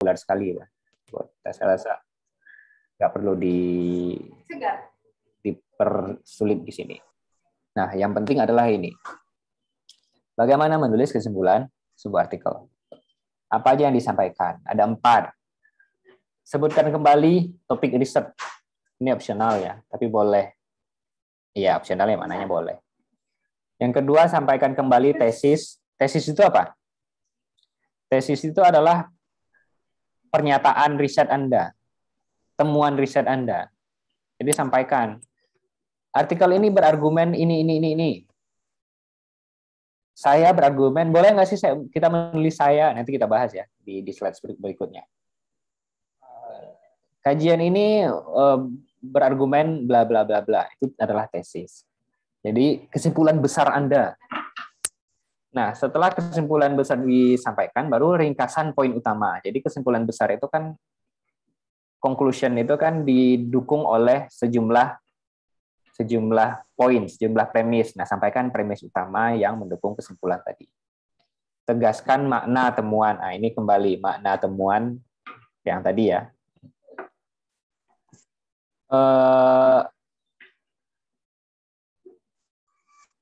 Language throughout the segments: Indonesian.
populer sekali lah. Saya rasa nggak perlu dipersulit di sini. Nah, yang penting adalah ini. Bagaimana menulis kesimpulan sebuah artikel? Apa aja yang disampaikan? Ada 4. Sebutkan kembali topik riset. Ini opsional ya, tapi boleh. Iya, opsional ya, mananya boleh. Yang kedua, sampaikan kembali tesis. Tesis itu apa? Tesis itu adalah pernyataan riset Anda, temuan riset Anda. Jadi sampaikan, artikel ini berargumen ini. Saya berargumen, boleh nggak sih kita menulis saya? Nanti kita bahas ya di slide berikutnya. Kajian ini berargumen bla bla bla bla. Itu adalah tesis. Jadi kesimpulan besar Anda. Nah, setelah kesimpulan besar disampaikan, baru ringkasan poin utama. Jadi kesimpulan besar itu kan, conclusion itu kan didukung oleh sejumlah poin, sejumlah premis. Nah, sampaikan premis utama yang mendukung kesimpulan tadi. Tegaskan makna temuan. Nah, ini kembali makna temuan yang tadi ya.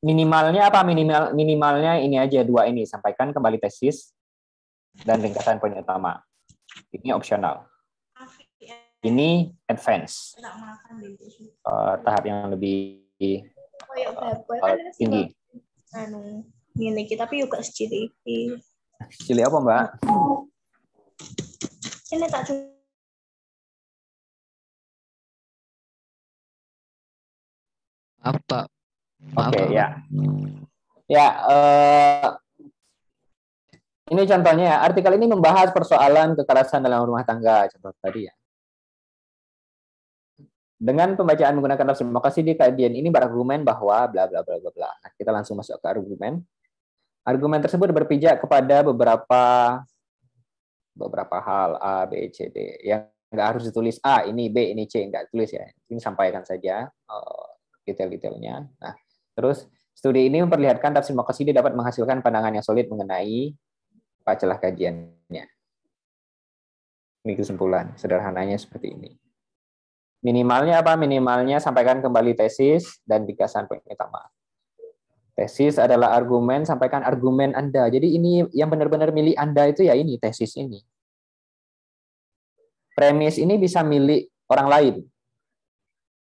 Minimalnya apa? Minimalnya ini aja, 2 ini. Sampaikan kembali tesis dan ringkasan poin utama. Ini opsional. Ini advance. Tahap yang lebih tinggi. Ini kita tapi juga secili. Secili apa, Mbak? Ini tak apa? Oke, ya. Ya, ini contohnya ya. Artikel ini membahas persoalan kekerasan dalam rumah tangga, contoh tadi ya. Dengan pembacaan menggunakan tafsir Maqasidi, kajian ini berargumen bahwa bla bla bla bla bla. Nah, kita langsung masuk ke argumen. Argumen tersebut berpijak kepada beberapa hal A, B, C, D. Yang nggak harus ditulis A, ini B, ini C, nggak tulis ya. Ini sampaikan saja detail-detailnya. Nah, terus studi ini memperlihatkan tafsir Maqasidi dapat menghasilkan pandangan yang solid mengenai celah kajiannya. Ini kesimpulan, sederhananya seperti ini. Minimalnya apa? Minimalnya sampaikan kembali tesis dan ringkasan poin utama. Tesis adalah argumen, sampaikan argumen Anda. Jadi ini yang benar-benar milik Anda itu ya ini, tesis ini. Premis ini bisa milik orang lain.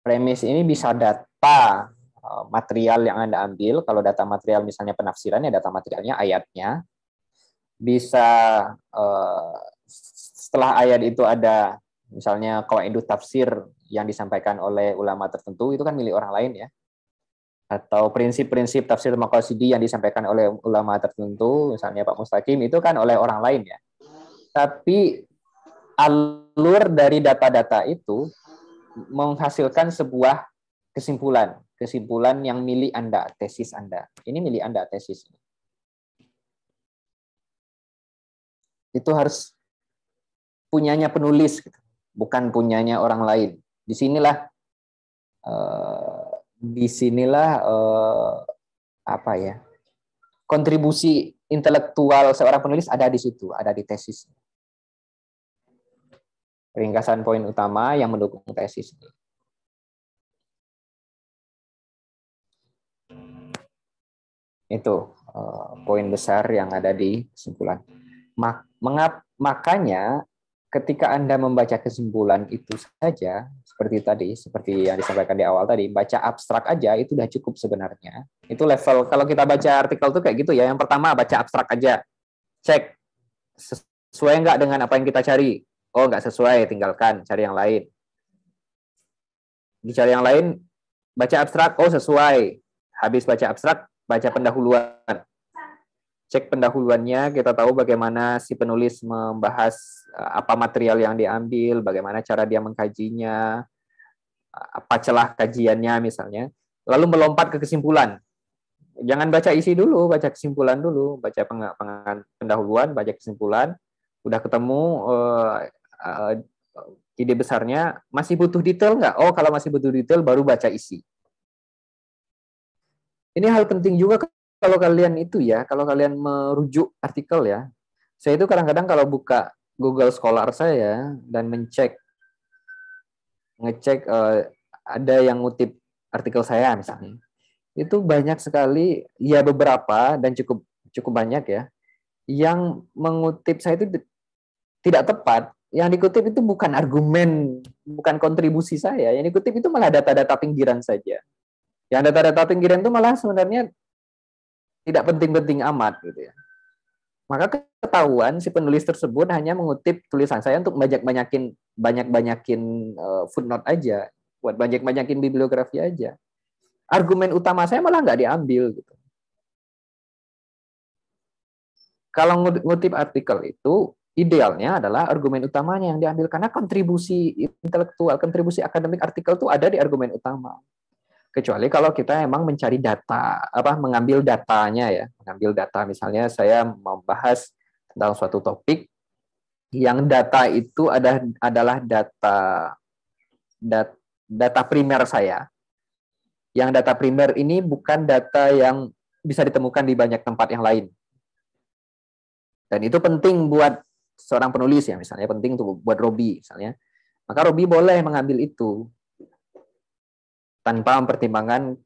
Premis ini bisa data material yang Anda ambil. Kalau data material misalnya penafsirannya, data materialnya ayatnya. Bisa setelah ayat itu ada misalnya qawaidut tafsir yang disampaikan oleh ulama tertentu, itu kan milik orang lain ya. Atau prinsip-prinsip tafsir Maqasidi yang disampaikan oleh ulama tertentu, misalnya Pak Mustaqim, itu kan oleh orang lain ya. Tapi alur dari data-data itu menghasilkan sebuah kesimpulan yang milik Anda, tesis Anda. Ini milik Anda, tesis. Itu harus punyanya penulis, bukan punyanya orang lain. Disinilah apa ya, kontribusi intelektual seorang penulis ada di situ, ada di tesis. Ringkasan poin utama yang mendukung tesis. Itu poin besar yang ada di kesimpulan. Makanya ketika Anda membaca kesimpulan itu saja, seperti yang disampaikan di awal tadi, baca abstrak aja itu udah cukup sebenarnya. Itu level, kalau kita baca artikel tuh kayak gitu ya. Yang pertama baca abstrak aja, cek sesuai nggak dengan apa yang kita cari. Oh nggak sesuai, tinggalkan, cari yang lain. Dicari yang lain, baca abstrak, oh sesuai. Habis baca abstrak, baca pendahuluan. Cek pendahuluannya, kita tahu bagaimana si penulis membahas apa material yang diambil, bagaimana cara dia mengkajinya, apa celah kajiannya misalnya. Lalu melompat ke kesimpulan. Jangan baca isi dulu, baca kesimpulan dulu, baca pendahuluan, baca kesimpulan. Udah ketemu ide besarnya, masih butuh detail nggak? Oh, kalau masih butuh detail, baru baca isi. Ini hal penting juga kalau kalian itu ya, kalau kalian merujuk artikel ya. Saya itu kadang-kadang kalau buka Google Scholar saya dan ngecek ada yang ngutip artikel saya misalnya, itu banyak sekali, ya beberapa dan cukup cukup banyak ya, yang mengutip saya itu tidak tepat. Yang dikutip itu bukan argumen, bukan kontribusi saya. Yang dikutip itu malah data-data pinggiran saja. Yang data-data pinggiran itu malah sebenarnya tidak penting-penting amat gitu ya. Maka ketahuan si penulis tersebut hanya mengutip tulisan saya untuk banyak-banyakin footnote aja, buat banyak-banyakin bibliografi aja. Argumen utama saya malah nggak diambil gitu. Kalau ngutip artikel itu idealnya adalah argumen utamanya yang diambil, karena kontribusi intelektual, kontribusi akademik artikel itu ada di argumen utama. Kecuali kalau kita emang mencari data, mengambil datanya ya, mengambil data, misalnya saya membahas tentang suatu topik yang data itu adalah data primer saya. Yang data primer ini bukan data yang bisa ditemukan di banyak tempat yang lain. Dan itu penting buat seorang penulis ya, misalnya penting tuh buat Robi misalnya. Maka Robi boleh mengambil itu tanpa mempertimbangkan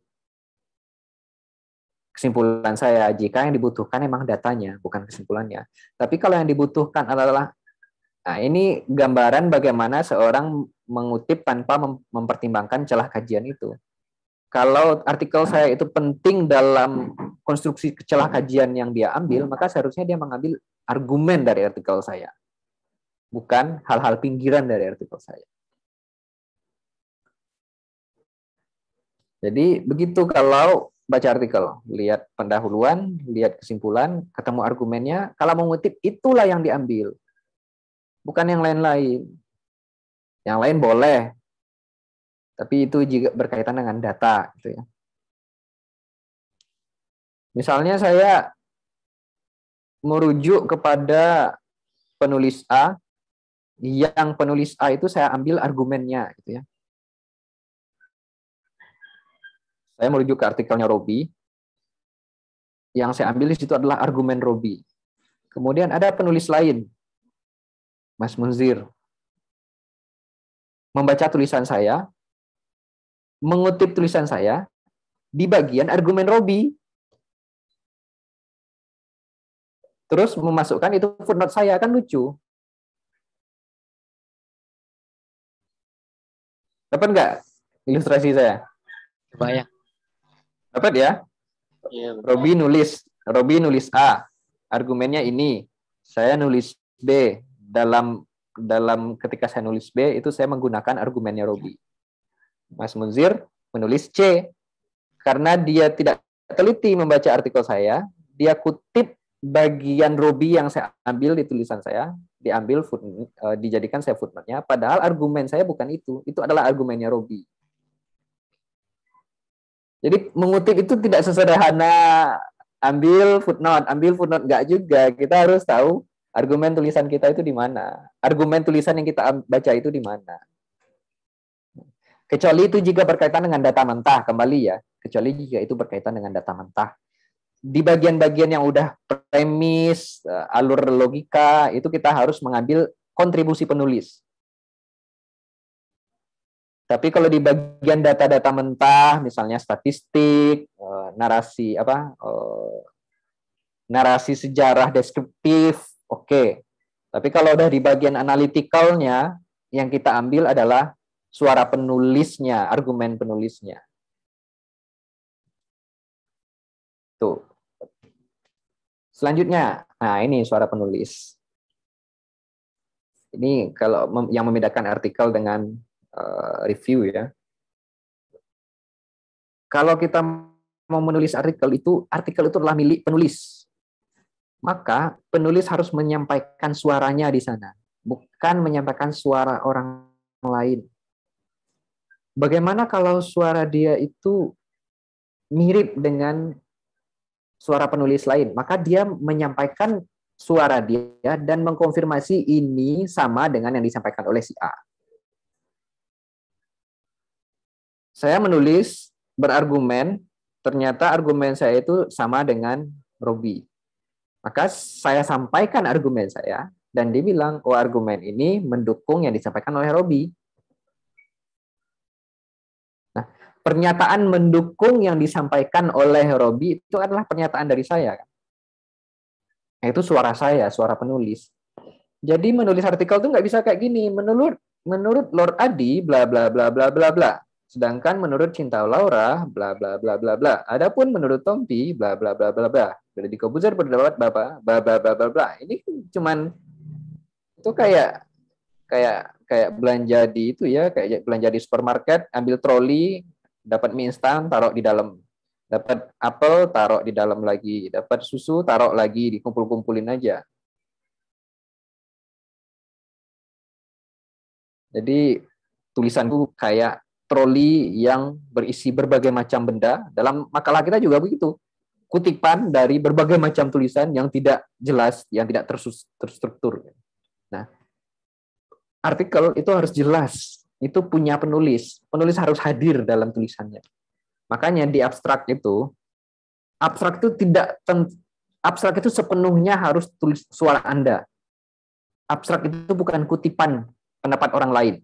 kesimpulan saya, jika yang dibutuhkan memang datanya, bukan kesimpulannya. Tapi kalau yang dibutuhkan adalah, nah ini gambaran bagaimana seorang mengutip tanpa mempertimbangkan celah kajian itu. Kalau artikel saya itu penting dalam konstruksi celah kajian yang dia ambil, maka seharusnya dia mengambil argumen dari artikel saya, bukan hal-hal pinggiran dari artikel saya. Jadi begitu kalau baca artikel, lihat pendahuluan, lihat kesimpulan, ketemu argumennya, kalau mengutip itulah yang diambil, bukan yang lain-lain. Yang lain boleh, tapi itu juga berkaitan dengan data, gitu ya. Misalnya saya merujuk kepada penulis A, yang penulis A itu saya ambil argumennya, gitu ya. Saya merujuk ke artikelnya Robi, yang saya ambil di situ adalah argumen Robi. Kemudian ada penulis lain, Mas Munzir, membaca tulisan saya, mengutip tulisan saya di bagian argumen Robi, terus memasukkan itu footnote saya, kan lucu. Dapat nggak ilustrasi saya? Banyak. Dapat ya? Iya. Robi nulis A, argumennya ini. Saya nulis B. Dalam ketika saya nulis B itu saya menggunakan argumennya Robi. Mas Munzir menulis C, karena dia tidak teliti membaca artikel saya, dia kutip bagian Robi yang saya ambil di tulisan saya, dijadikan saya footnote-nya, padahal argumen saya bukan itu adalah argumennya Robi. Jadi mengutip itu tidak sesederhana ambil footnote, enggak juga. Kita harus tahu argumen tulisan kita itu di mana. Argumen tulisan yang kita baca itu di mana. Kecuali itu jika berkaitan dengan data mentah, kembali ya. Kecuali jika itu berkaitan dengan data mentah. Di bagian-bagian yang udah premis, alur logika, itu kita harus mengambil kontribusi penulis. Tapi kalau di bagian data-data mentah, misalnya statistik, narasi sejarah deskriptif, oke. Tapi kalau udah di bagian analitikalnya, yang kita ambil adalah suara penulisnya, argumen penulisnya. Tuh. Selanjutnya, nah ini suara penulis. Ini kalau yang membedakan artikel dengan review ya. Kalau kita mau menulis artikel itu adalah milik penulis. Maka penulis harus menyampaikan suaranya di sana, bukan menyampaikan suara orang lain. Bagaimana kalau suara dia itu mirip dengan suara penulis lain? Maka dia menyampaikan suara dia dan mengkonfirmasi ini sama dengan yang disampaikan oleh si A. Saya menulis, berargumen, ternyata argumen saya itu sama dengan Robi. Maka saya sampaikan argumen saya, dan dia bilang, oh argumen ini mendukung yang disampaikan oleh Robi. Nah, pernyataan mendukung yang disampaikan oleh Robi itu adalah pernyataan dari saya. Nah, itu suara saya, suara penulis. Jadi menulis artikel itu nggak bisa kayak gini. Menurut Lord Adi, bla bla bla bla bla bla. Sedangkan menurut Cinta Laura, bla bla bla bla bla. Adapun menurut Tompi, bla bla bla bla bla. Deddy Corbuzier berpendapat bla bla bla bla bla. Ini cuman itu kayak belanja di itu ya, kayak belanja di supermarket, ambil troli, dapat mie instan, taruh di dalam. Dapat apel, taruh di dalam lagi. Dapat susu, taruh lagi, dikumpul-kumpulin aja. Jadi tulisanku kayak troli yang berisi berbagai macam benda. Dalam makalah kita juga begitu. Kutipan dari berbagai macam tulisan yang tidak jelas, yang tidak terstruktur. Nah, artikel itu harus jelas. Itu punya penulis. Penulis harus hadir dalam tulisannya. Makanya di abstrak itu abstrak itu sepenuhnya harus tulis suara Anda. Abstrak itu bukan kutipan pendapat orang lain.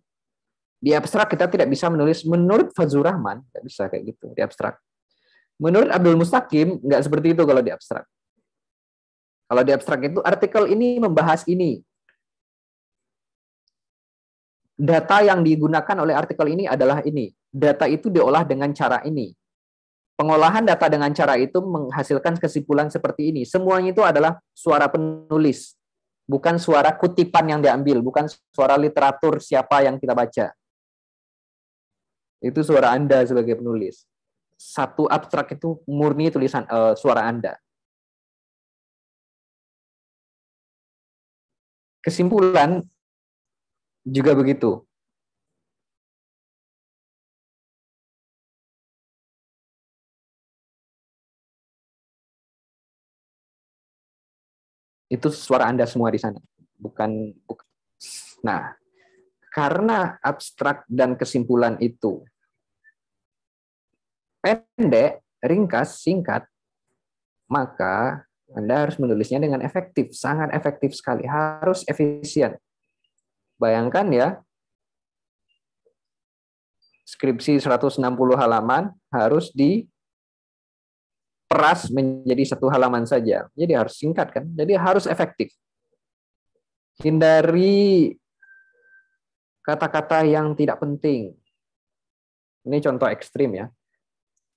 Di abstrak kita tidak bisa menulis menurut Fazlur Rahman, nggak bisa kayak gitu di abstrak. Menurut Abdul Mustaqim nggak seperti itu kalau di abstrak. Kalau di abstrak itu artikel ini membahas ini. Data yang digunakan oleh artikel ini adalah ini. Data itu diolah dengan cara ini. Pengolahan data dengan cara itu menghasilkan kesimpulan seperti ini. Semuanya itu adalah suara penulis. Bukan suara kutipan yang diambil, bukan suara literatur siapa yang kita baca. Itu suara Anda sebagai penulis. Satu abstrak itu murni tulisan suara Anda. Kesimpulan juga begitu. Itu suara Anda semua di sana. Bukan. Nah, karena abstrak dan kesimpulan itu pendek, ringkas, singkat, maka Anda harus menulisnya dengan efektif, sangat efektif sekali, harus efisien. Bayangkan ya, skripsi 160 halaman harus diperas menjadi 1 halaman saja. Jadi harus singkat kan? Jadi harus efektif. Hindari kata-kata yang tidak penting. Ini contoh ekstrim ya.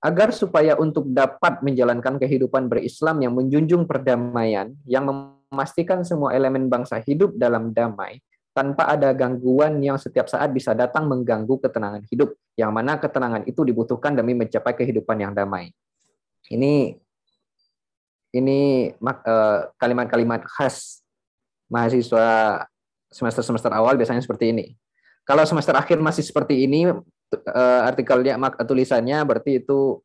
Agar supaya untuk dapat menjalankan kehidupan berislam yang menjunjung perdamaian, yang memastikan semua elemen bangsa hidup dalam damai, tanpa ada gangguan yang setiap saat bisa datang mengganggu ketenangan hidup, yang mana ketenangan itu dibutuhkan demi mencapai kehidupan yang damai. Ini kalimat-kalimat khas mahasiswa semester awal biasanya seperti ini. Kalau semester akhir masih seperti ini, artikelnya, tulisannya berarti itu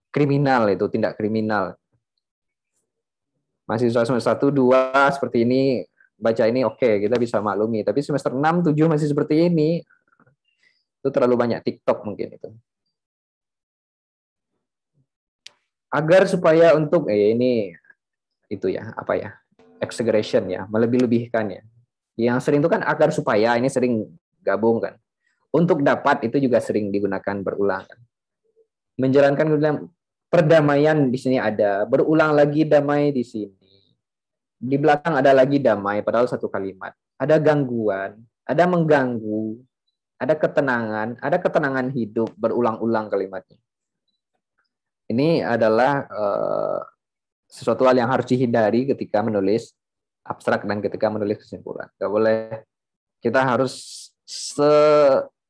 kriminal, itu tindak kriminal. Mahasiswa semester 1, 2 seperti ini, baca ini oke, kita bisa maklumi. Tapi semester 6, 7 masih seperti ini, itu terlalu banyak TikTok mungkin itu. Agar supaya untuk ini itu ya, apa ya? Exaggeration ya, melebih-lebihkan ya. Yang sering itu kan agar supaya, ini sering gabung kan. Untuk dapat itu juga sering digunakan berulang kan. Menjalankan perdamaian di sini ada, berulang lagi damai di sini. Di belakang ada lagi damai, padahal satu kalimat. Ada gangguan, ada mengganggu, ada ketenangan hidup, berulang-ulang kalimatnya. Ini adalah sesuatu hal yang harus dihindari ketika menulis abstrak dan ketika menulis kesimpulan. Nggak boleh, kita harus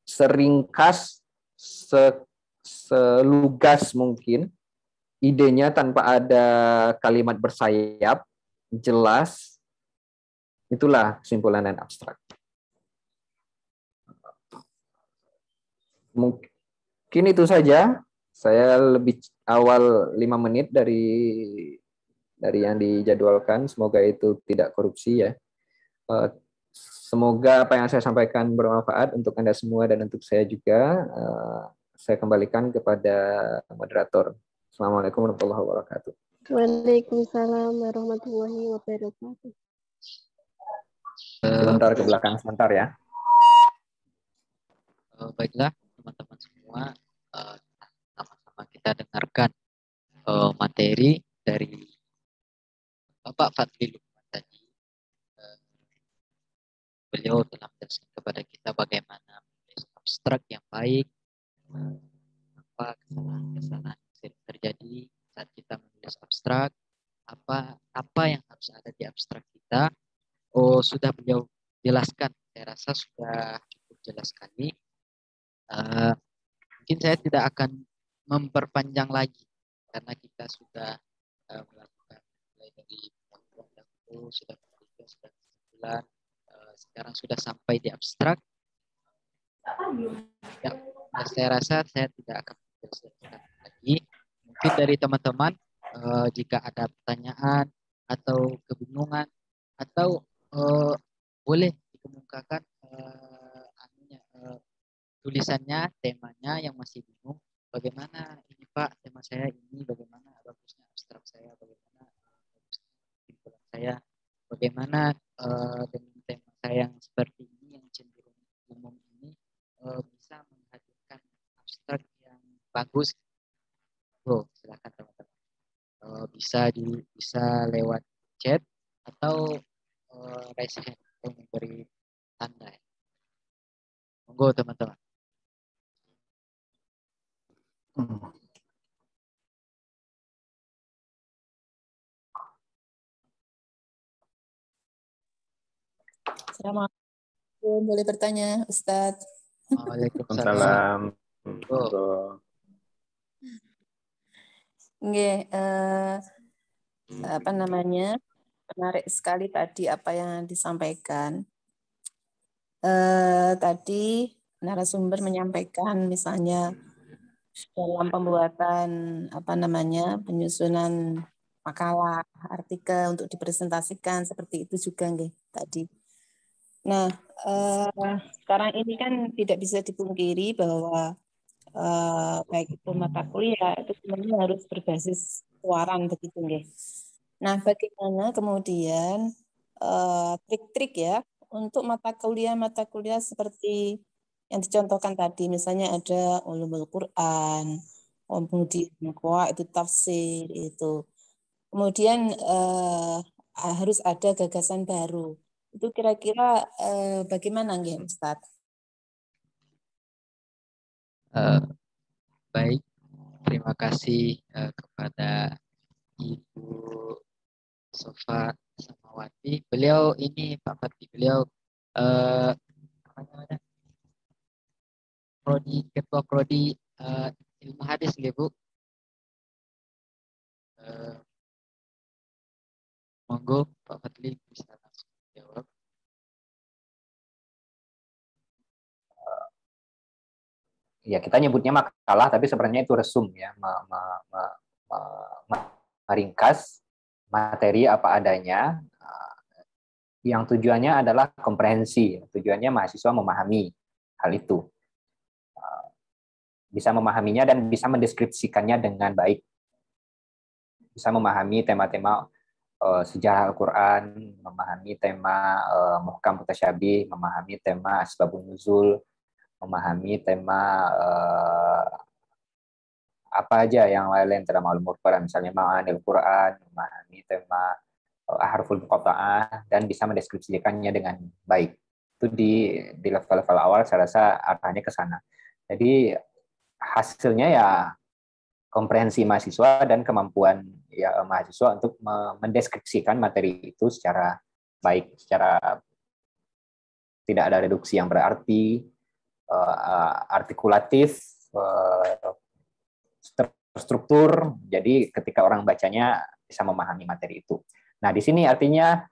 seringkas, selugas mungkin, idenya tanpa ada kalimat bersayap, jelas, itulah kesimpulan dan abstrak. Mungkin itu saja. Saya lebih awal 5 menit dari yang dijadwalkan. Semoga itu tidak korupsi ya. Semoga apa yang saya sampaikan bermanfaat untuk Anda semua dan untuk saya juga. Saya kembalikan kepada moderator. Assalamualaikum warahmatullahi wabarakatuh. Waalaikumsalam warahmatullahi wabarakatuh. Sebentar ke belakang sebentar ya. Baiklah teman-teman semua, sama-sama kita dengarkan materi dari Bapak Fadli Lukman tadi. Eh, Beliau telah menjelaskan kepada kita bagaimana menulis abstrak yang baik, apa kesalahan-kesalahan yang sering terjadi saat kita menulis abstrak, apa yang harus ada di abstrak kita. Oh, sudah beliau jelaskan. Saya rasa sudah cukup jelas sekali. Mungkin saya tidak akan memperpanjang lagi karena kita sudah melakukan mulai dari pengakuan dahulu, sudah ketiga, sudah kesimpulan, sekarang sudah sampai di abstrak. Ya, saya rasa saya tidak akan menjelaskan lagi. Mungkin dari teman-teman jika ada pertanyaan atau kebingungan atau boleh dikemukakan tulisannya, temanya yang masih bingung. Bagaimana ini Pak, tema saya ini, bagaimana bagusnya abstrak saya, bagaimana bagusnya kesimpulan saya, bagaimana dengan tema saya yang seperti ini, yang cenderung umum ini, bisa menghadirkan abstrak yang bagus. Bro, silakan teman-teman. Bisa lewat chat atau raise hand atau memberi tanda. Monggo teman-teman. Assalamualaikum, boleh bertanya, Ustadz? Waalaikumsalam. Nggih, apa namanya? Menarik sekali tadi apa yang disampaikan. Tadi narasumber menyampaikan misalnya dalam pembuatan apa namanya penyusunan makalah, artikel untuk dipresentasikan seperti itu juga nggih tadi. Nah, sekarang ini kan tidak bisa dipungkiri bahwa baik itu mata kuliah itu sebenarnya harus berbasis suaran begitu nggih. Nah, bagaimana kemudian trik-trik ya untuk mata kuliah seperti yang dicontohkan tadi, misalnya ada ulumul Quran, kemudian itu tafsir itu. Kemudian harus ada gagasan baru. Itu kira-kira bagaimana nggih, Ustadz? Baik, terima kasih kepada Ibu Sofa Samawati. Beliau ini Pak Fatih, beliau apa namanya? Ketua Prodi Ilmu Hadis ya Bu. Monggo Pak Fatli bisa langsung jawab. Ya, kita nyebutnya makalah, tapi sebenarnya itu resum ya, meringkas materi apa adanya, yang tujuannya adalah komprehensi, tujuannya mahasiswa memahami hal itu, bisa memahaminya dan bisa mendeskripsikannya dengan baik, bisa memahami tema-tema sejarah Al-Quran, memahami tema muhkam mutasyabih, memahami tema asbabun nuzul, memahami tema apa aja yang lain-lain dalam ulumul Quran, misalnya ma'anil Quran, memahami tema harful muqatta'ah, dan bisa mendeskripsikannya dengan baik. Itu di level-level awal saya rasa arahnya ke sana. Jadi hasilnya ya komprehensi mahasiswa dan kemampuan ya mahasiswa untuk mendeskripsikan materi itu secara baik, secara tidak ada reduksi yang berarti, artikulatif, terstruktur, jadi ketika orang bacanya bisa memahami materi itu. Nah, di sini artinya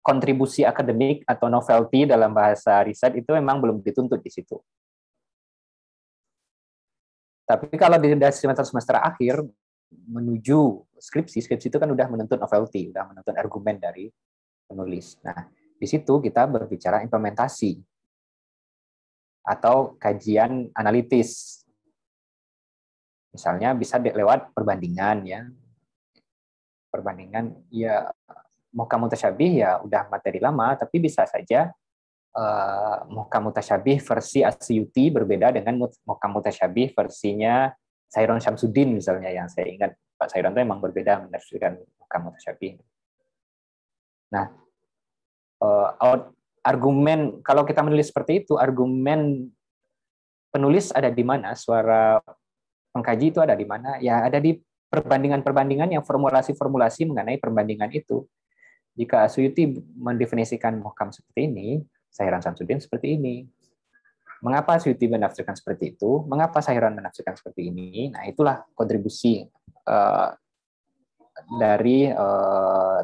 kontribusi akademik atau novelty dalam bahasa riset itu memang belum dituntut di situ. Tapi kalau di semester akhir menuju skripsi itu kan udah menuntut novelty, udah menuntut argumen dari penulis. Nah, di situ kita berbicara implementasi atau kajian analitis. Misalnya bisa lewat perbandingan ya. Perbandingan ya muhkam mutasyabih ya udah materi lama, tapi bisa saja muhkam mutasyabih versi Asyuti berbeda dengan muhkam mutasyabih versinya Sairon Syamsuddin misalnya, yang saya ingat Pak Sairon itu emang berbeda menafsirkan muhkam mutasyabih. Nah, argumen kalau kita menulis seperti itu, argumen penulis ada di mana, suara pengkaji itu ada di mana? Ya ada di perbandingan-perbandingan yang formulasi-formulasi mengenai perbandingan itu. Jika Asyuti mendefinisikan muhkam seperti ini, Sairon Syamsuddin seperti ini. Mengapa Asyuti menafsirkan seperti itu? Mengapa Sairon menafsirkan seperti ini? Nah, itulah kontribusi dari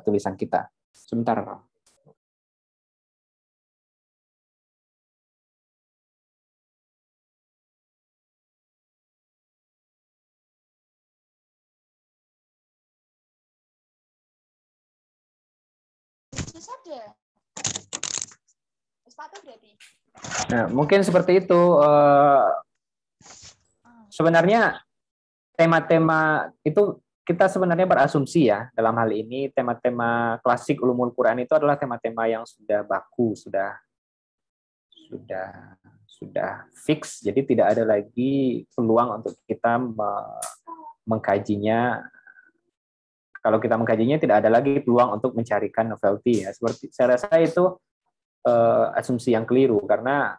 tulisan kita. Sebentar, Pak. Nah, mungkin seperti itu. Sebenarnya tema-tema itu kita sebenarnya berasumsi ya, dalam hal ini tema-tema klasik ulumul Quran itu adalah tema-tema yang sudah baku, sudah fix, jadi tidak ada lagi peluang untuk kita mengkajinya. Kalau kita mengkajinya tidak ada lagi peluang untuk mencarikan novelty ya. Seperti saya rasa itu asumsi yang keliru, karena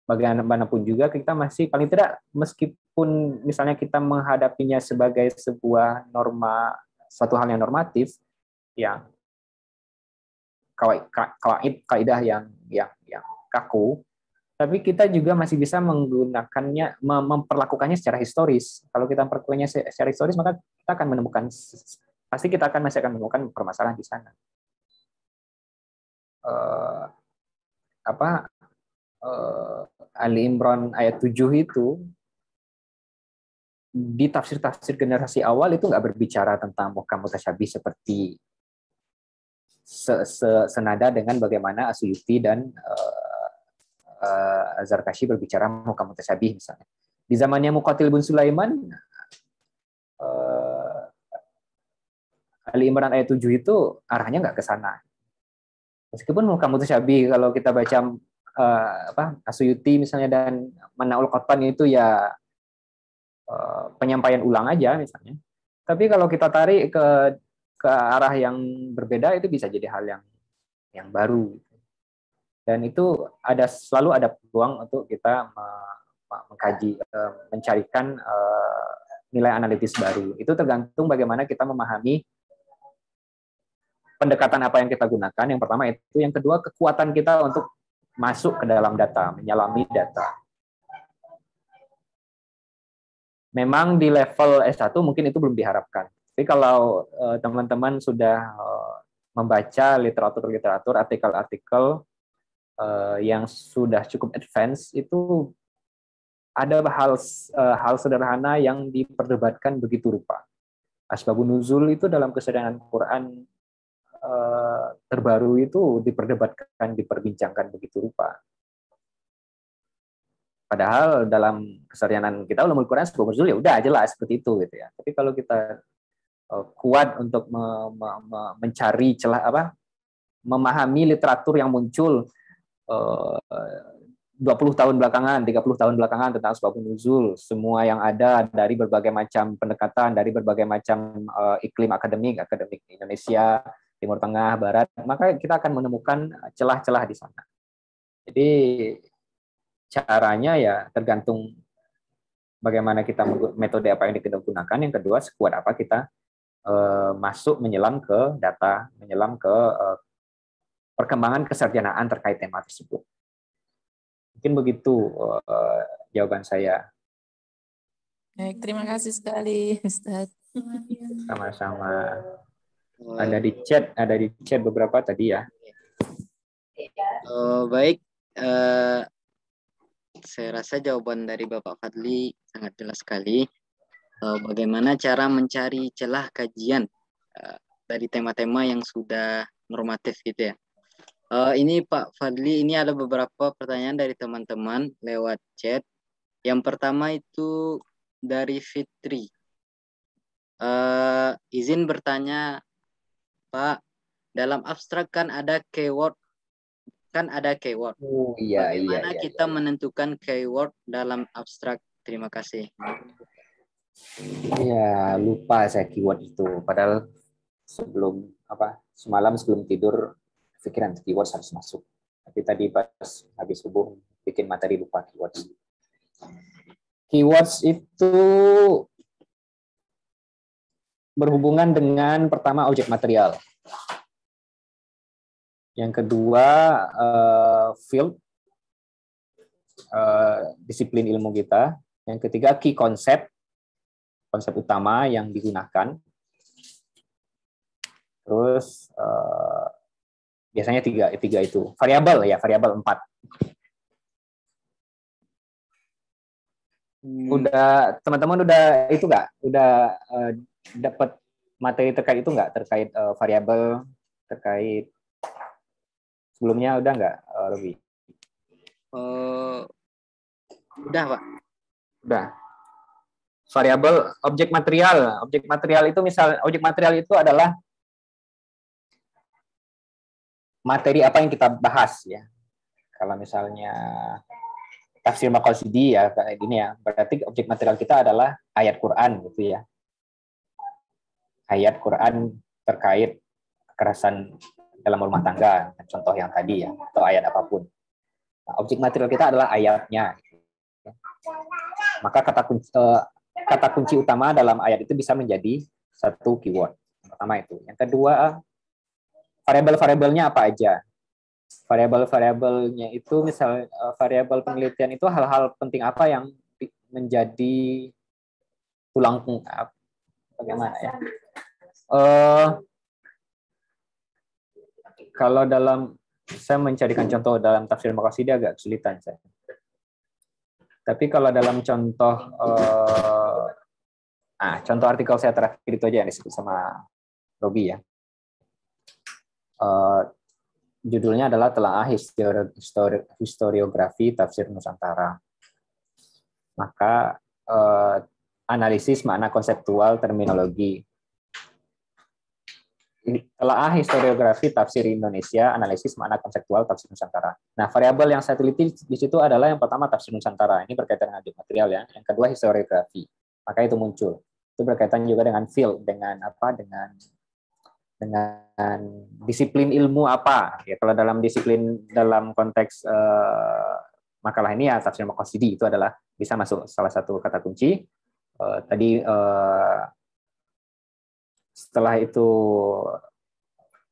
bagaimanapun juga kita masih paling tidak, meskipun misalnya kita menghadapinya sebagai sebuah norma, suatu hal yang normatif, yang kaidah yang kaku, tapi kita juga masih bisa menggunakannya, memperlakukannya secara historis. Kalau kita memperlakukannya secara historis, maka kita akan menemukan, pasti kita masih akan menemukan permasalahan di sana. Ali Imran ayat 7 itu di tafsir-tafsir generasi awal itu nggak berbicara tentang muhkam mutasyabih seperti senada dengan bagaimana Asyuti dan Az-Zarkashi berbicara muhkam mutasyabih misalnya. Di zamannya Muqatil bin Sulaiman, Ali Imran ayat 7 itu arahnya nggak ke sana. Meskipun muhkam mutasyabih kalau kita baca Asyuti misalnya dan Manaul Qattan itu ya penyampaian ulang aja misalnya. Tapi kalau kita tarik ke arah yang berbeda, itu bisa jadi hal yang baru. Dan itu selalu ada peluang untuk kita mengkaji, mencarikan nilai analitis baru. Itu tergantung bagaimana kita memahami pendekatan apa yang kita gunakan. Yang pertama itu, yang kedua kekuatan kita untuk masuk ke dalam data, menyelami data. Memang di level S1 mungkin itu belum diharapkan. Tapi kalau teman-teman sudah membaca literatur-literatur, artikel-artikel yang sudah cukup advance, itu ada hal sederhana yang diperdebatkan begitu rupa. Asbabun nuzul itu dalam kesadaran Quran terbaru itu diperdebatkan, diperbincangkan begitu rupa. Padahal dalam keseharian kita ulumul Quran asbabun nuzul ya udah jelas seperti itu gitu ya. Tapi kalau kita kuat untuk mencari celah memahami literatur yang muncul 20 tahun belakangan, 30 tahun belakangan tentang asbabun nuzul, semua yang ada dari berbagai macam pendekatan, dari berbagai macam iklim akademik Indonesia, Timur Tengah, Barat, maka kita akan menemukan celah-celah di sana. Jadi caranya ya tergantung bagaimana kita, metode apa yang kita gunakan. Yang kedua, sekuat apa kita masuk menyelam ke data, menyelam ke perkembangan kesarjanaan terkait tema tersebut. Mungkin begitu jawaban saya. Baik, terima kasih sekali, Ustaz. Sama-sama. Ada di chat beberapa tadi ya. Baik, saya rasa jawaban dari Bapak Fadli sangat jelas sekali. Bagaimana cara mencari celah kajian dari tema-tema yang sudah normatif gitu ya. Ini Pak Fadli, ini ada beberapa pertanyaan dari teman-teman lewat chat. Yang pertama itu dari Fitri. Izin bertanya, Pak, dalam abstrak kan ada keyword. Oh iya Bagaimana kita menentukan keyword dalam abstrak? Terima kasih. Iya, lupa saya keyword itu. Padahal semalam sebelum tidur pikiran keyword harus masuk. Tapi tadi pas habis subuh bikin materi lupa keyword. Keywords itu berhubungan dengan pertama objek material. Yang kedua field, disiplin ilmu kita. Yang ketiga key konsep utama yang digunakan. Terus biasanya tiga itu. Variabel 4. Udah teman-teman udah itu nggak? Udah dapat materi terkait itu nggak? Terkait variabel, terkait sebelumnya udah nggak, Robi? Udah, Pak. Udah. Variabel objek material. Objek material itu adalah materi apa yang kita bahas ya. Kalau misalnya tafsir Maqasidi ya kayak gini ya, berarti objek material kita adalah ayat Quran gitu ya. Ayat Quran terkait kekerasan dalam rumah tangga, contoh yang tadi ya, atau ayat apapun. Nah, objek material kita adalah ayatnya. Maka kata kunci utama dalam ayat itu bisa menjadi satu keyword. Pertama itu. Yang kedua, variabel-variabelnya apa aja? Variabel-variabelnya itu misal variabel penelitian itu hal-hal penting apa yang menjadi tulang punggung bagaimana ya? Kalau saya mencarikan contoh dalam tafsir Maqasidi agak kesulitan saya. Tapi kalau dalam contoh artikel saya terakhir itu aja yang disebut sama Robi ya. Judulnya adalah Telaah Historiografi Tafsir Nusantara. Maka analisis makna konseptual terminologi. Telaah Historiografi Tafsir Indonesia, analisis makna konseptual Tafsir Nusantara. Nah, variabel yang saya teliti di situ adalah yang pertama Tafsir Nusantara. Ini berkaitan dengan material ya. Yang kedua historiografi. Maka itu muncul. Itu berkaitan juga dengan field, dengan disiplin ilmu apa ya. Kalau dalam konteks makalah ini ya tafsir Maqasidi itu adalah bisa masuk salah satu kata kunci. Setelah itu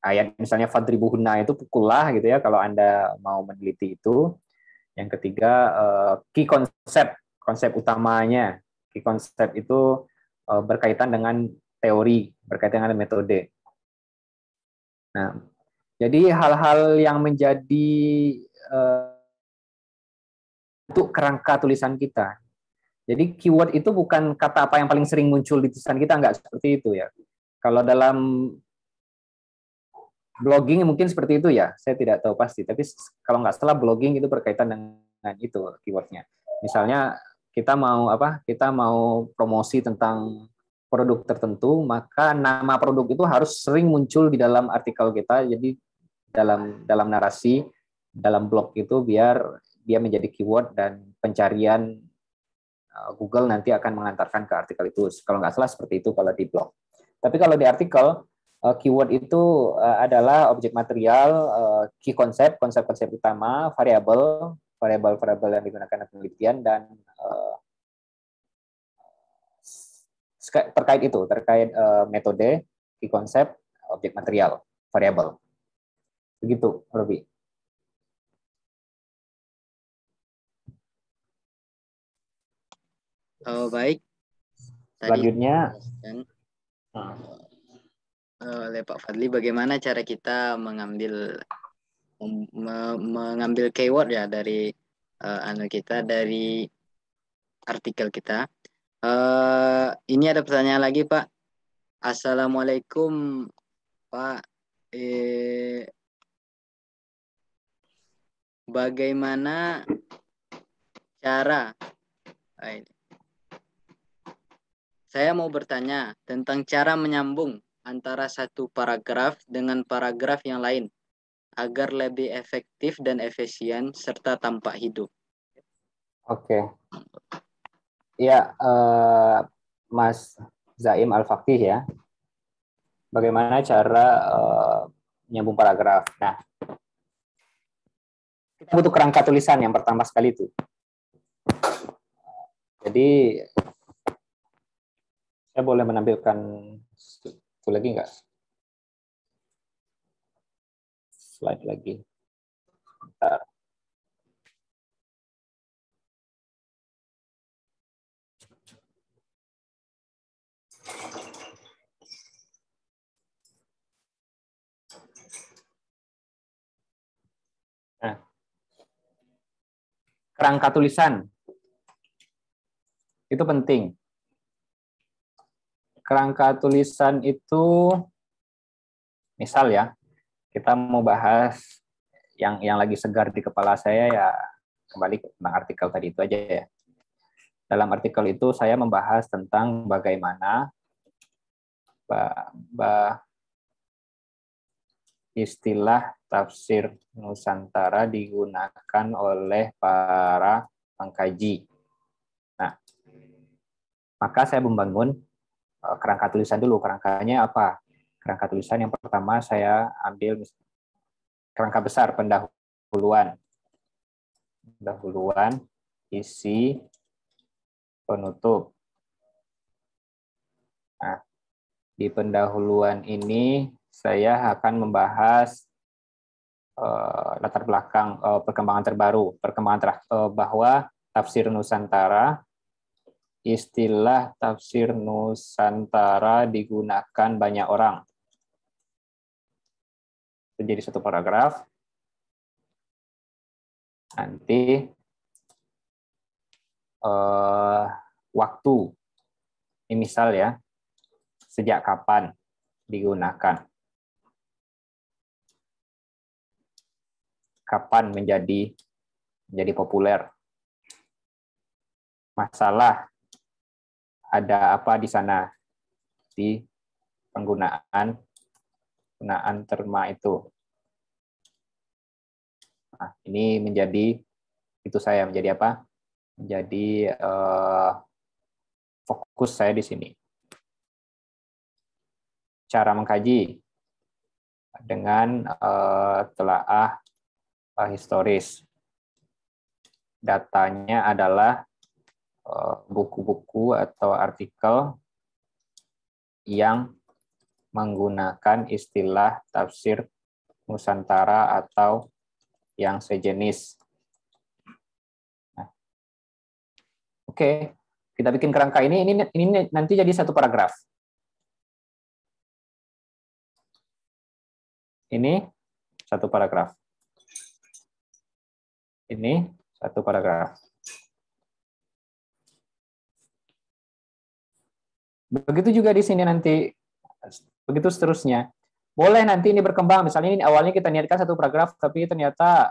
ayat misalnya fadribuhunna itu pukullah gitu ya kalau Anda mau meneliti itu. Yang ketiga key konsep utamanya. Key konsep itu berkaitan dengan teori, berkaitan dengan metode. Nah, jadi hal-hal yang menjadi untuk kerangka tulisan kita. Jadi keyword itu bukan kata apa yang paling sering muncul di tulisan kita, enggak seperti itu ya. Kalau dalam blogging mungkin seperti itu ya, saya tidak tahu pasti. Tapi kalau nggak salah blogging itu berkaitan dengan itu keywordnya. Misalnya kita mau promosi tentang produk tertentu, maka nama produk itu harus sering muncul di dalam artikel kita. Jadi dalam narasi, dalam blog itu biar dia menjadi keyword dan pencarian Google nanti akan mengantarkan ke artikel itu. Kalau nggak salah seperti itu kalau di blog. Tapi kalau di artikel, keyword itu adalah objek material, key konsep utama, variabel yang digunakan dalam penelitian, dan terkait metode, key konsep, objek material, variabel. Begitu, Robi. Oh, baik. Selanjutnya, oleh Pak Fadli, bagaimana cara kita mengambil keyword ya dari dari artikel kita. Ini ada pertanyaan lagi, Pak. Assalamualaikum, Pak. Bagaimana cara saya mau bertanya tentang cara menyambung antara satu paragraf dengan paragraf yang lain agar lebih efektif dan efisien serta tampak hidup. Oke. Ya, Mas Zaim Al-Faqih ya. Bagaimana cara menyambung paragraf. Nah, kita butuh kerangka tulisan yang pertama sekali itu. Jadi, saya boleh menampilkan itu lagi nggak? Slide lagi. Bentar. Nah, kerangka tulisan itu penting. Kerangka tulisan itu, misal ya, kita mau bahas yang lagi segar di kepala saya ya, kembali tentang artikel tadi itu aja ya. Dalam artikel itu saya membahas tentang bagaimana istilah tafsir Nusantara digunakan oleh para pengkaji. Nah, maka saya membangun kerangka tulisan dulu. Kerangkanya apa? Kerangka tulisan yang pertama saya ambil kerangka besar, pendahuluan. Pendahuluan, isi, penutup. Nah, di pendahuluan ini saya akan membahas latar belakang perkembangan terbaru, bahwa tafsir Nusantara, istilah tafsir Nusantara digunakan banyak orang. Itu jadi satu paragraf. Nanti waktu, ini misal ya, sejak kapan digunakan. Kapan menjadi populer. Masalah, ada apa di sana di penggunaan terma itu. Nah, ini menjadi apa? Menjadi fokus saya di sini. Cara mengkaji dengan telaah historis. Datanya adalah buku-buku atau artikel yang menggunakan istilah tafsir Nusantara atau yang sejenis. Nah, oke, kita bikin kerangka ini nanti jadi satu paragraf. Ini satu paragraf. Ini satu paragraf. Begitu juga di sini nanti, begitu seterusnya. Boleh nanti ini berkembang, misalnya ini awalnya kita niatkan satu paragraf, tapi ternyata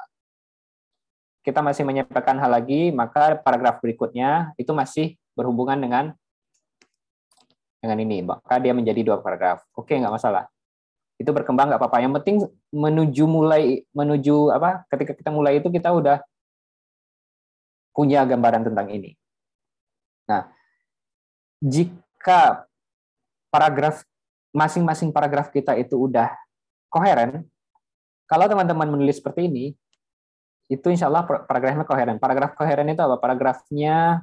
kita masih menyampaikan hal lagi, maka paragraf berikutnya itu masih berhubungan dengan ini, maka dia menjadi dua paragraf. Oke, nggak masalah. Itu berkembang nggak apa-apa. Yang penting ketika kita mulai itu kita udah punya gambaran tentang ini. Nah, jika masing-masing paragraf kita itu udah koheren, kalau teman-teman menulis seperti ini, itu insya Allah paragrafnya koheren. Paragraf koheren itu apa? Paragrafnya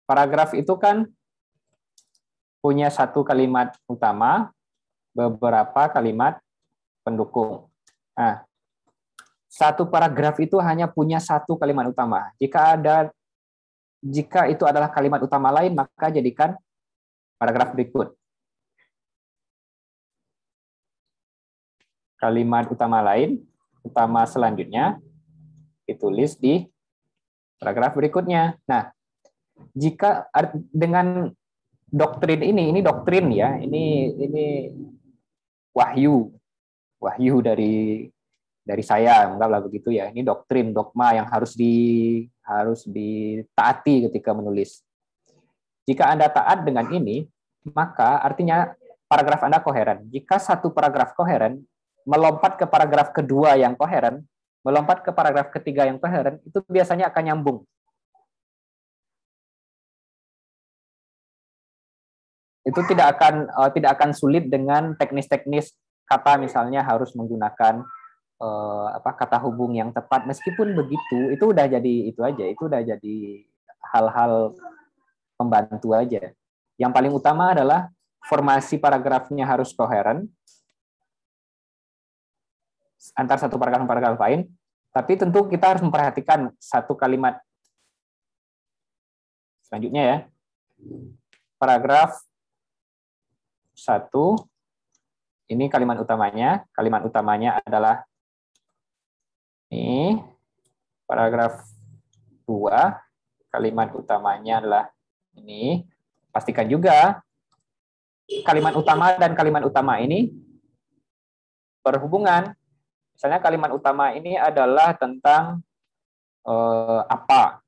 paragraf itu kan punya satu kalimat utama, beberapa kalimat pendukung. Nah, satu paragraf itu hanya punya satu kalimat utama. Jika itu adalah kalimat utama lain, maka jadikan paragraf berikut. Kalimat utama lain, utama selanjutnya, ditulis di paragraf berikutnya. Nah, jika dengan doktrin ini doktrin ya, ini wahyu dari saya, anggaplah begitu ya. Ini doktrin, dogma yang harus ditaati ketika menulis. Jika Anda taat dengan ini, maka artinya paragraf Anda koheren. Jika satu paragraf koheren, melompat ke paragraf kedua yang koheren, melompat ke paragraf ketiga yang koheren, itu biasanya akan nyambung. Itu tidak akan sulit dengan teknis-teknis kata, misalnya harus menggunakan kata hubung yang tepat. Meskipun begitu, itu udah jadi itu aja, itu udah jadi hal-hal pembantu aja. Yang paling utama adalah formasi paragrafnya harus koheren antar satu paragraf dan paragraf lain. Tapi tentu kita harus memperhatikan satu kalimat selanjutnya ya. Paragraf 1, ini kalimat utamanya. Kalimat utamanya adalah ini. Paragraf 2, kalimat utamanya adalah ini. Pastikan juga kalimat utama dan kalimat utama ini berhubungan. Misalnya kalimat utama ini adalah tentang apa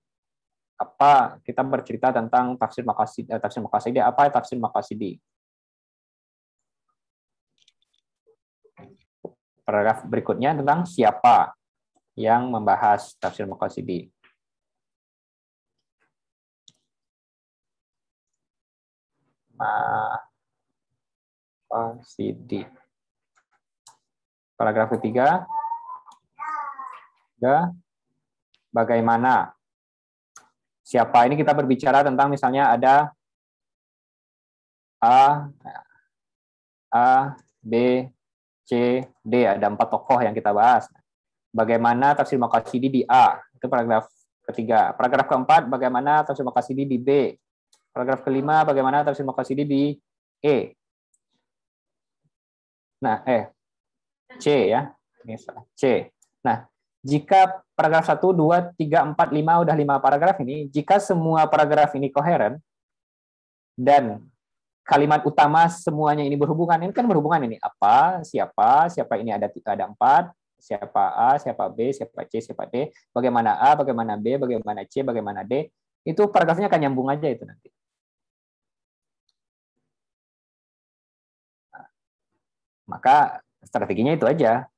kita bercerita tentang tafsir Maqasidi. Apa tafsir Maqasidi? Paragraf berikutnya tentang siapa yang membahas tafsir Maqasidi. Maqasidi. Paragraf ketiga, bagaimana. Siapa ini kita berbicara tentang misalnya ada A, B, C, D, ada 4 tokoh yang kita bahas. Bagaimana tafsir Maqasidi di A, itu paragraf ketiga. Paragraf keempat, bagaimana tafsir Maqasidi di B. Paragraf kelima, bagaimana tafsir Maqasidi di E. Nah, C ya. Ini C. Nah, jika paragraf 1, 2, 3, 4, 5 udah 5 paragraf ini, jika semua paragraf ini koheren dan kalimat utama semuanya ini berhubungan, ini kan berhubungan ini apa, siapa ini ada 4, siapa A, siapa B, siapa C, siapa D, bagaimana A, bagaimana B, bagaimana C, bagaimana D, itu paragrafnya akan nyambung aja itu nanti. Nah, maka strateginya itu aja,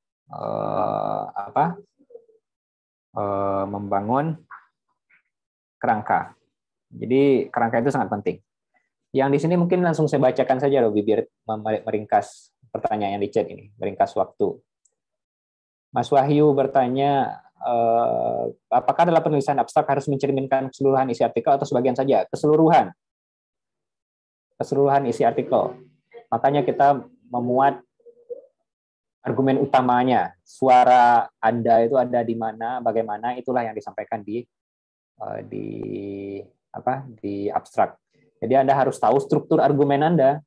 membangun kerangka. Jadi kerangka itu sangat penting. Yang di sini mungkin langsung saya bacakan saja, Robi, biar meringkas pertanyaan yang di chat ini, meringkas waktu. Mas Wahyu bertanya, apakah dalam penulisan abstrak harus mencerminkan keseluruhan isi artikel atau sebagian saja? Keseluruhan isi artikel. Makanya kita memuat argumen utamanya, suara Anda itu ada di mana, bagaimana, itulah yang disampaikan di abstrak. Jadi Anda harus tahu struktur argumen Anda.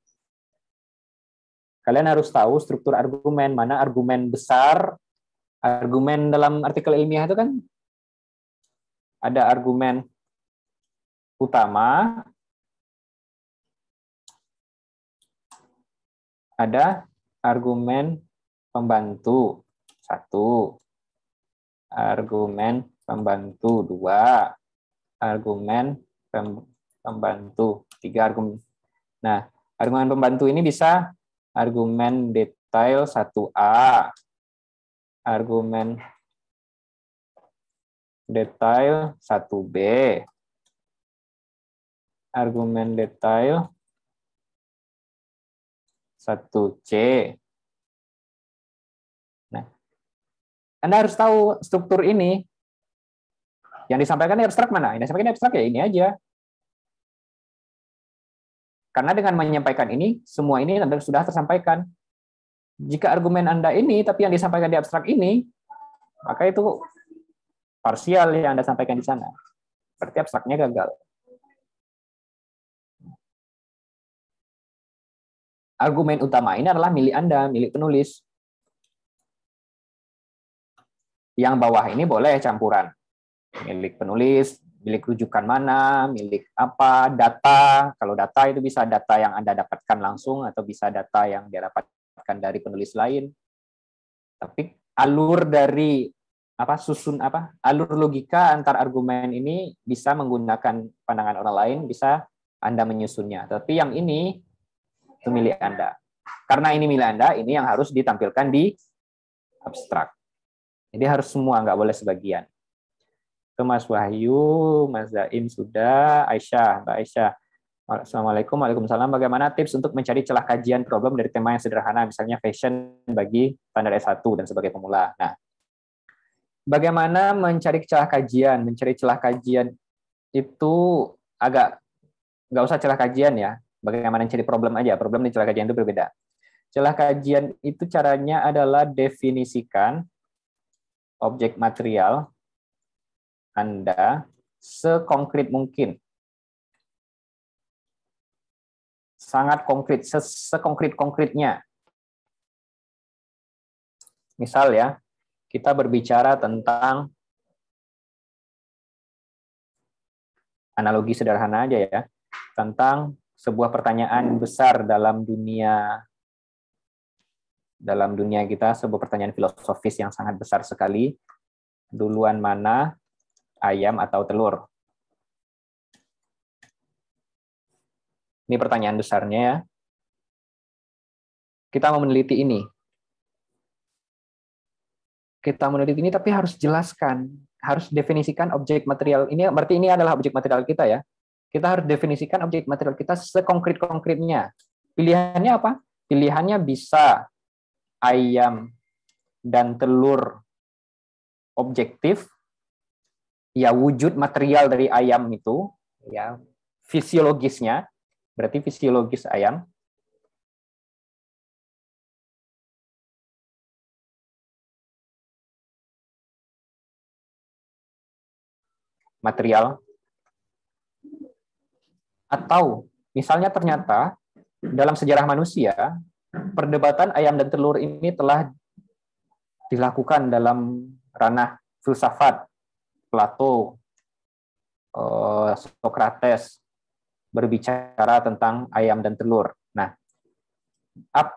Kalian harus tahu struktur argumen, mana argumen besar. Argumen dalam artikel ilmiah itu kan ada argumen utama, ada argumen pembantu 1, argumen pembantu 2, argumen pembantu 3 argumen. Nah, argumen pembantu ini bisa argumen detail 1A, argumen detail 1B, argumen detail 1C. Nah, Anda harus tahu struktur ini. Yang disampaikan di abstrak mana? Yang disampaikan di abstrak ya ini aja. Karena dengan menyampaikan ini, semua ini Anda sudah tersampaikan. Jika argumen Anda ini, tapi yang disampaikan di abstrak ini, maka itu parsial yang Anda sampaikan di sana. Berarti abstraknya gagal. Argumen utama ini adalah milik Anda, milik penulis. Yang bawah ini boleh campuran. Milik penulis, milik rujukan mana, milik apa, data. Kalau data itu bisa data yang Anda dapatkan langsung atau bisa data yang dia dapatkan dari penulis lain. Tapi alur dari alur logika antar argumen ini bisa menggunakan pandangan orang lain, bisa Anda menyusunnya. Tapi yang ini itu milik Anda. Karena ini milik Anda, ini yang harus ditampilkan di abstrak. Jadi harus semua, nggak boleh sebagian. Ke Mas Wahyu, Mas Zaim sudah, Aisyah, Mbak Aisyah. Assalamualaikum, waalaikumsalam. Bagaimana tips untuk mencari celah kajian problem dari tema yang sederhana, misalnya fashion bagi standar S1 dan sebagai pemula. Nah, bagaimana mencari celah kajian? Mencari celah kajian itu agak nggak usah celah kajian ya. Bagaimana mencari problem aja. Problem dan celah kajian itu berbeda. Celah kajian itu caranya adalah definisikan objek material Anda sekonkret mungkin. Sangat konkret, sekonkret-konkretnya. Misal ya, kita berbicara tentang analogi sederhana aja ya, tentang sebuah pertanyaan besar dalam dunia kita, sebuah pertanyaan filosofis yang sangat besar sekali. Duluan mana, ayam atau telur? Ini pertanyaan besarnya ya. Kita mau meneliti ini. Tapi harus jelaskan, harus definisikan objek material ini. Berarti ini adalah objek material kita ya. Kita harus definisikan objek material kita sekonkret-konkretnya. Pilihannya apa? Pilihannya bisa ayam dan telur objektif, ya wujud material dari ayam itu, ya fisiologisnya, berarti fisiologis ayam. Material. Atau misalnya ternyata dalam sejarah manusia, perdebatan ayam dan telur ini telah dilakukan dalam ranah filsafat. Plato, Socrates berbicara tentang ayam dan telur. Nah,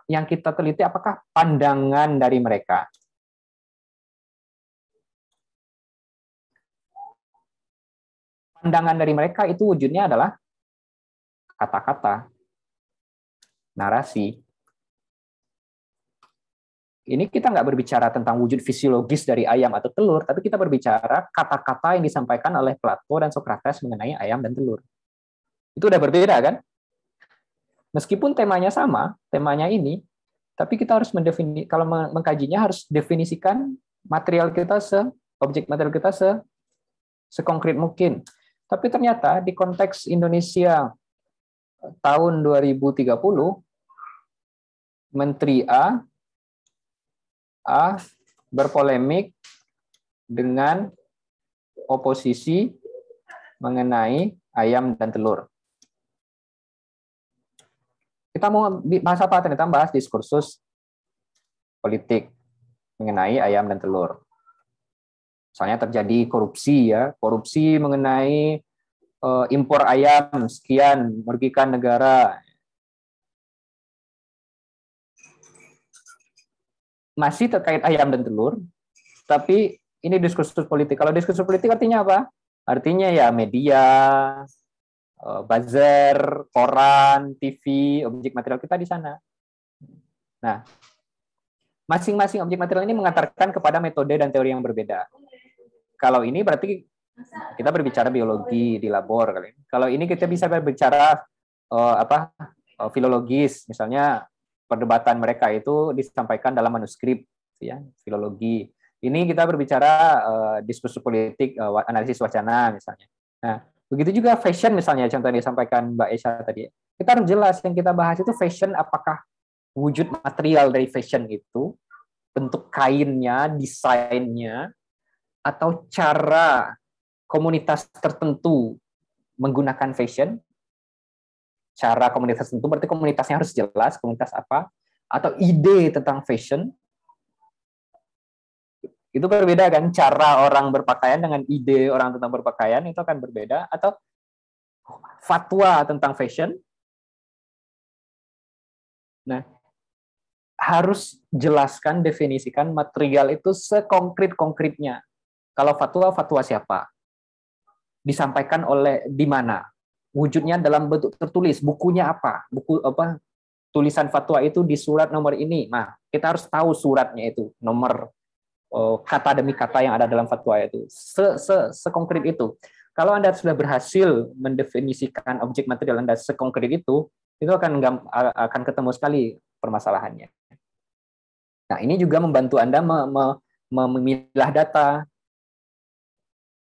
yang kita teliti apakah pandangan dari mereka? Pandangan dari mereka itu wujudnya adalah kata-kata, narasi. Ini kita nggak berbicara tentang wujud fisiologis dari ayam atau telur, tapi kita berbicara kata-kata yang disampaikan oleh Plato dan Socrates mengenai ayam dan telur. Itu udah berbeda kan? Meskipun temanya sama, temanya ini, tapi kita harus kalau mengkajinya harus definisikan material kita objek material kita sekonkret mungkin. Tapi ternyata di konteks Indonesia tahun 2030, Menteri A berpolemik dengan oposisi mengenai ayam dan telur. Kita mau bahas apa? Ternyata bahas diskursus politik mengenai ayam dan telur. Misalnya terjadi korupsi ya, korupsi mengenai impor ayam sekian merugikan negara. Masih terkait ayam dan telur, tapi ini diskursus politik. Kalau diskursus politik artinya apa? Artinya ya media, buzzer, koran, TV, objek material kita di sana. Nah, masing-masing objek material ini mengantarkan kepada metode dan teori yang berbeda. Kalau ini berarti kita berbicara biologi di labor kali. Kalau ini kita bisa berbicara filologis, misalnya perdebatan mereka itu disampaikan dalam manuskrip, ya, filologi. Ini kita berbicara diskursus politik, analisis wacana misalnya. Nah, begitu juga fashion misalnya, contoh yang disampaikan Mbak Esha tadi. Kita harus jelas yang kita bahas itu fashion, apakah wujud material dari fashion itu, bentuk kainnya, desainnya, atau cara komunitas tertentu menggunakan fashion. Cara komunitas tertentu berarti komunitasnya harus jelas, komunitas apa, atau ide tentang fashion. Itu berbeda kan, cara orang berpakaian dengan ide orang tentang berpakaian itu akan berbeda, atau fatwa tentang fashion. Nah, harus jelaskan, definisikan material itu sekonkret-konkretnya. Kalau fatwa, fatwa siapa? Disampaikan oleh di mana? wujudnya dalam bentuk tertulis, bukunya apa, buku apa, tulisan fatwa itu di surat nomor ini. Nah, kita harus tahu suratnya itu, nomor kata demi kata yang ada dalam fatwa itu. Sekonkret itu. Kalau Anda sudah berhasil mendefinisikan objek material Anda sekonkret itu akan ketemu sekali permasalahannya. Nah, ini juga membantu Anda memilah data,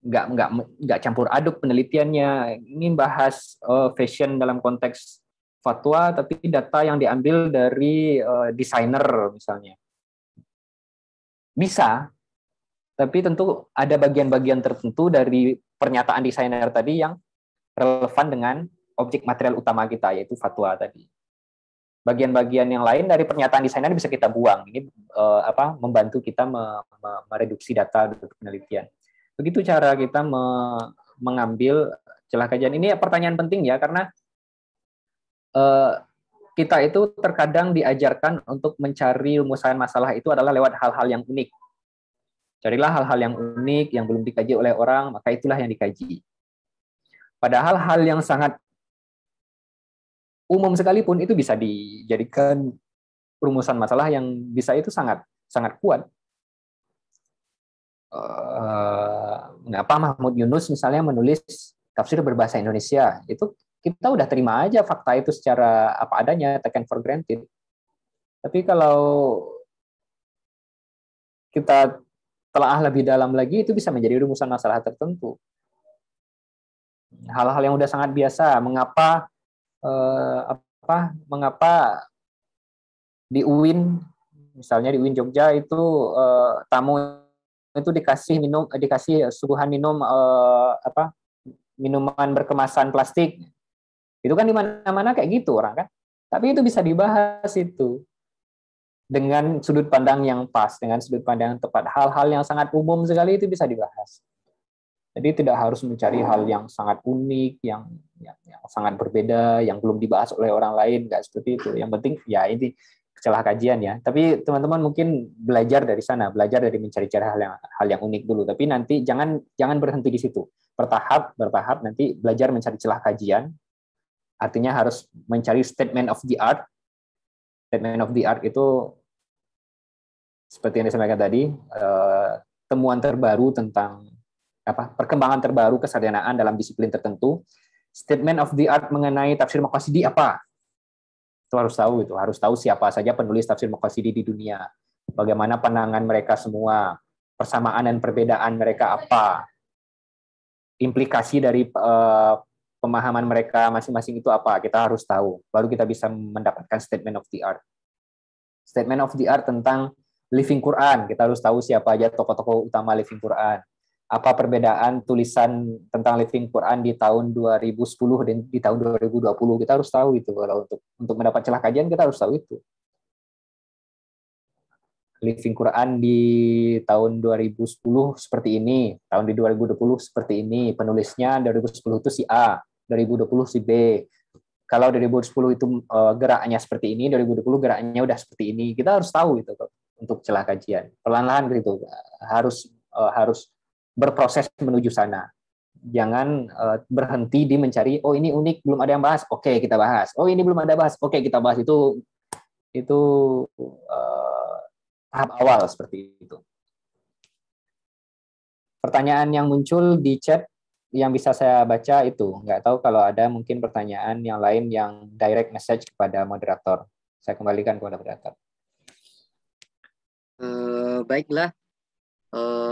nggak campur aduk penelitiannya. Ini bahas fashion dalam konteks fatwa, tapi data yang diambil dari desainer misalnya. Bisa, tapi tentu ada bagian-bagian tertentu dari pernyataan desainer tadi yang relevan dengan objek material utama kita, yaitu fatwa tadi. Bagian-bagian yang lain dari pernyataan desainer bisa kita buang. Ini membantu kita mereduksi data untuk penelitian. Begitu cara kita mengambil celah kajian. Ini pertanyaan penting ya, karena kita itu terkadang diajarkan untuk mencari rumusan masalah itu adalah lewat hal-hal yang unik. Carilah hal-hal yang unik, yang belum dikaji oleh orang, maka itulah yang dikaji. Padahal hal yang sangat umum sekalipun itu bisa dijadikan rumusan masalah yang bisa itu sangat kuat. Mengapa Mahmud Yunus misalnya menulis tafsir berbahasa Indonesia? Itu kita udah terima aja fakta itu secara apa adanya, taken for granted. Tapi kalau kita telaah lebih dalam lagi, itu bisa menjadi rumusan masalah tertentu. Hal-hal yang udah sangat biasa. Mengapa di UIN, misalnya di UIN Jogja itu tamu itu dikasih suguhan minuman berkemasan plastik. Itu kan di mana-mana kayak gitu orang kan. Tapi itu bisa dibahas itu dengan sudut pandang yang pas, dengan sudut pandang yang tepat. Hal-hal yang sangat umum sekali itu bisa dibahas. Jadi tidak harus mencari hal yang sangat unik, yang sangat berbeda, yang belum dibahas oleh orang lain, nggak seperti itu. Yang penting ya ini celah kajian ya. Tapi teman-teman mungkin belajar dari sana, belajar dari mencari-cari hal yang unik dulu. Tapi nanti jangan berhenti di situ. Bertahap nanti belajar mencari celah kajian. Artinya harus mencari statement of the art. Statement of the art itu seperti yang disampaikan tadi, temuan terbaru tentang perkembangan terbaru kesarjanaan dalam disiplin tertentu. Statement of the art mengenai tafsir Maqasidi apa? Itu harus tahu siapa saja penulis tafsir Maqasidi di dunia. Bagaimana pandangan mereka semua, persamaan dan perbedaan mereka apa? Implikasi dari pemahaman mereka masing-masing itu apa? Kita harus tahu. Baru kita bisa mendapatkan statement of the art. Statement of the art tentang Living Quran. Kita harus tahu siapa aja tokoh-tokoh utama Living Quran. Apa perbedaan tulisan tentang Living Quran di tahun 2010 dan di tahun 2020. Kita harus tahu itu. Kalau untuk mendapat celah kajian kita harus tahu itu. Living Quran di tahun 2010 seperti ini, tahun di 2020 seperti ini, penulisnya 2010 itu si A, 2020 si B. Kalau 2010 itu geraknya seperti ini, 2020 geraknya udah seperti ini. Kita harus tahu itu untuk celah kajian. Perlahan-lahan gitu, harus berproses menuju sana. Jangan berhenti di mencari, oh ini unik, belum ada yang bahas, oke kita bahas. Oh ini belum ada bahas, oke kita bahas. Itu tahap awal seperti itu. Pertanyaan yang muncul di chat yang bisa saya baca itu. Nggak tahu kalau ada mungkin pertanyaan yang lain yang direct message kepada moderator. Saya kembalikan kepada moderator. Baiklah.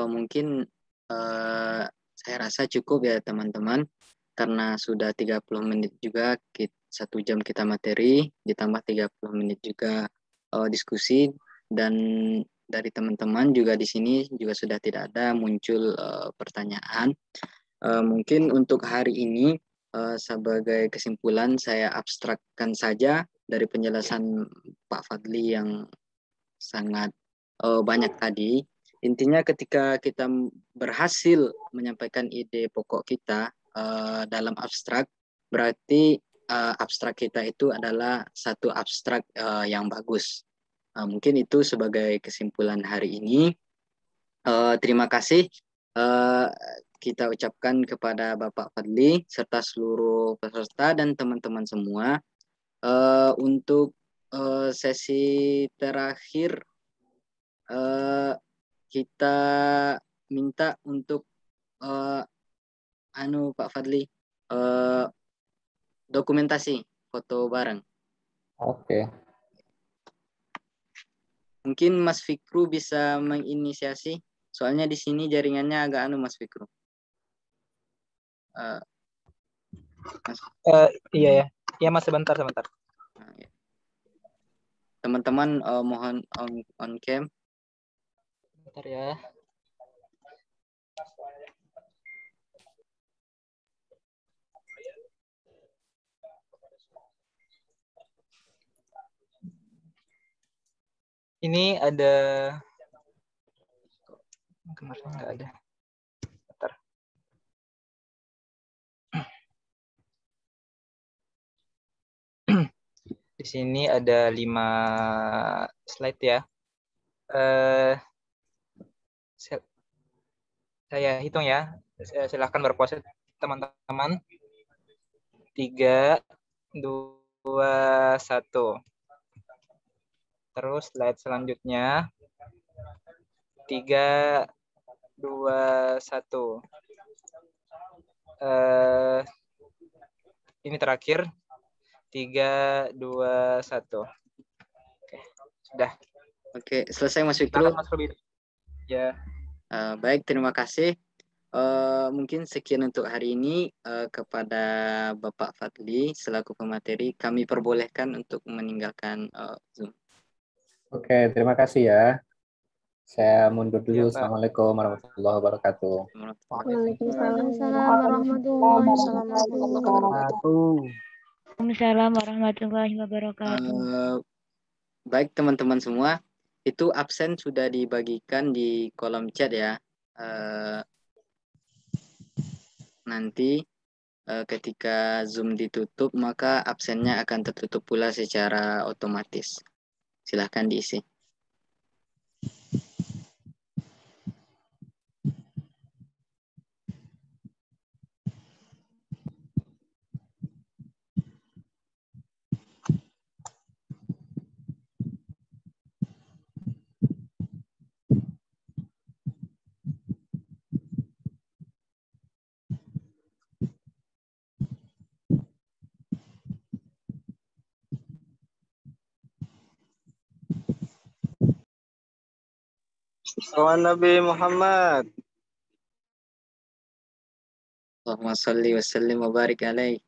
Mungkin saya rasa cukup ya teman-teman. Karena sudah 30 menit juga, 1 jam kita materi, ditambah 30 menit juga diskusi. Dan dari teman-teman juga di sini juga sudah tidak ada muncul pertanyaan. Mungkin untuk hari ini sebagai kesimpulan saya abstrakkan saja dari penjelasan Pak Fadli yang sangat banyak tadi. Intinya ketika kita berhasil menyampaikan ide pokok kita dalam abstrak, berarti abstrak kita itu adalah satu abstrak yang bagus. Mungkin itu sebagai kesimpulan hari ini. Terima kasih. kita ucapkan kepada Bapak Fadli serta seluruh peserta dan teman-teman semua. Untuk sesi terakhir kita minta untuk Pak Fadli dokumentasi foto bareng. Oke. Mungkin Mas Fikru bisa menginisiasi, soalnya di sini jaringannya agak Mas Fikru. Iya ya. Ya Mas, sebentar. Ya. Teman-teman mohon on cam. Bentar ya. Ini ada kemarin nggak ada. Bentar. Di sini ada 5 slide ya. Saya hitung ya. Silahkan berpose teman-teman. 3, 2, 1. Terus slide selanjutnya. 3, 2, 1. Ini terakhir. 3, 2, 1. Oke, sudah. Oke, selesai Mas Fikru. Mas Ruby. Ya. Baik, terima kasih. Mungkin sekian untuk hari ini. Kepada Bapak Fadli selaku pemateri, kami perbolehkan untuk meninggalkan Zoom. Oke, terima kasih ya. Saya mundur dulu. Ya, Pak. Assalamualaikum warahmatullahi wabarakatuh. Waalaikumsalam Waalaikumsalam warahmatullahi wabarakatuh. Baik teman-teman semua, itu absen sudah dibagikan di kolom chat ya. Nanti ketika Zoom ditutup, maka absennya akan tertutup pula secara otomatis. Silahkan diisi. Salawat Nabi Muhammad. Allahumma salli wa sallim wa barik alaih.